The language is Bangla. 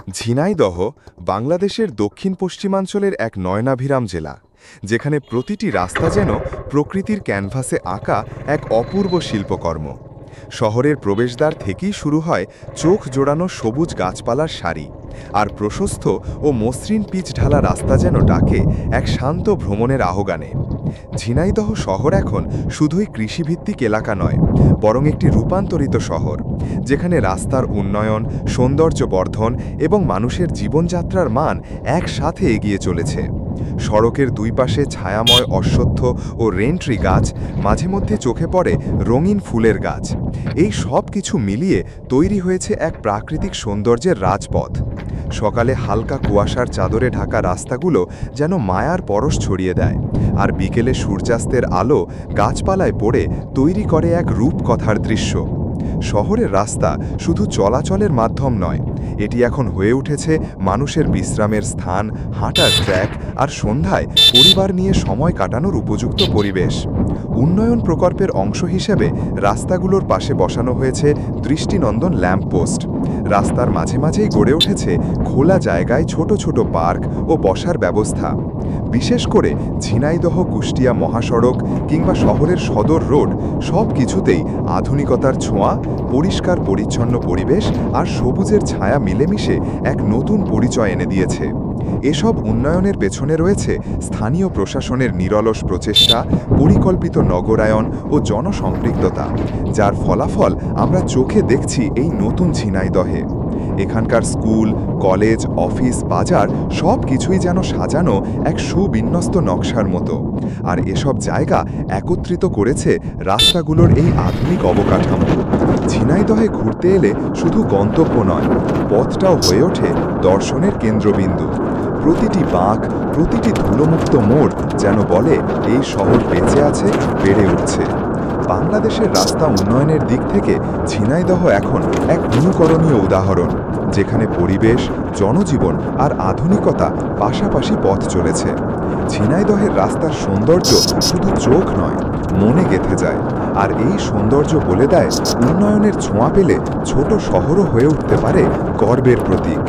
ঝিনাইদহ বাংলাদেশের দক্ষিণ পশ্চিমাঞ্চলের এক নয়নাভিরাম জেলা, যেখানে প্রতিটি রাস্তা যেন প্রকৃতির ক্যানভাসে আঁকা এক অপূর্ব শিল্পকর্ম। শহরের প্রবেশদ্বার থেকেই শুরু হয় চোখ জোড়ানো সবুজ গাছপালার সারি, আর প্রশস্ত ও মসৃণ পিচ ঢালা রাস্তা যেন ডাকে এক শান্ত ভ্রমণের আহ্বানে। ঝিনাইদহ শহর এখন শুধুই কৃষিভিত্তিক এলাকা নয়, বরং একটি রূপান্তরিত শহর, যেখানে রাস্তার উন্নয়ন, সৌন্দর্য বর্ধন এবং মানুষের জীবনযাত্রার মান একসাথে এগিয়ে চলেছে। সড়কের দুই পাশে ছায়াময় অশ্বত্থ ও রেনট্রি গাছ, মাঝে মধ্যে চোখে পড়ে রঙিন ফুলের গাছ। এই সব কিছু মিলিয়ে তৈরি হয়েছে এক প্রাকৃতিক সৌন্দর্যের রাজপথ। সকালে হালকা কুয়াশার চাদরে ঢাকা রাস্তাগুলো যেন মায়ার পরশ ছড়িয়ে দেয়, আর বিকেলে সূর্যাস্তের আলো গাছপালায় পড়ে তৈরি করে এক রূপকথার দৃশ্য। শহরের রাস্তা শুধু চলাচলের মাধ্যম নয়, এটি এখন হয়ে উঠেছে মানুষের বিশ্রামের স্থান, হাঁটার ট্র্যাক, আর সন্ধ্যায় পরিবার নিয়ে সময় কাটানোর উপযুক্ত পরিবেশ। উন্নয়ন প্রকল্পের অংশ হিসেবে রাস্তাগুলোর পাশে বসানো হয়েছে দৃষ্টিনন্দন ল্যাম্পপোস্ট। রাস্তার মাঝে মাঝেই গড়ে উঠেছে খোলা জায়গায় ছোট ছোট পার্ক ও বসার ব্যবস্থা। বিশেষ করে ঝিনাইদহ কুষ্টিয়া মহাসড়ক কিংবা শহরের সদর রোড, সব কিছুতেই আধুনিকতার ছোঁয়া, পরিষ্কার পরিচ্ছন্ন পরিবেশ আর সবুজের ছায়া মিলেমিশে এক নতুন পরিচয় এনে দিয়েছে। এসব উন্নয়নের পেছনে রয়েছে স্থানীয় প্রশাসনের নিরলস প্রচেষ্টা, পরিকল্পিত নগরায়ন ও জনসম্পৃক্ততা, যার ফলাফল আমরা চোখে দেখছি এই নতুন ঝিনাইদহে। এখানকার স্কুল, কলেজ, অফিস, বাজার সব কিছুই যেন সাজানো এক সুবিন্যস্ত নকশার মতো। আর এসব জায়গা একত্রিত করেছে রাস্তাগুলোর এই আধুনিক অবকাঠামো। ঝিনাইদহে ঘুরতে এলে শুধু গন্তব্য নয়, পথটাও হয়ে ওঠে দর্শনের কেন্দ্রবিন্দু। প্রতিটি বাঁক, প্রতিটি ধুলোমুক্ত মোড় যেন বলে এই শহর বেঁচে আছে, বেড়ে উঠছে। বাংলাদেশের রাস্তা উন্নয়নের দিক থেকে ঝিনাইদহ এখন এক অনুকরণীয় উদাহরণ, যেখানে পরিবেশ, জনজীবন আর আধুনিকতা পাশাপাশি পথ চলেছে। ঝিনাইদহের রাস্তার সৌন্দর্য শুধু চোখ নয়, মনে গেঁথে যায়, আর এই সৌন্দর্য বলে দেয় উন্নয়নের ছোঁয়া পেলে ছোট শহরও হয়ে উঠতে পারে গর্বের প্রতীক।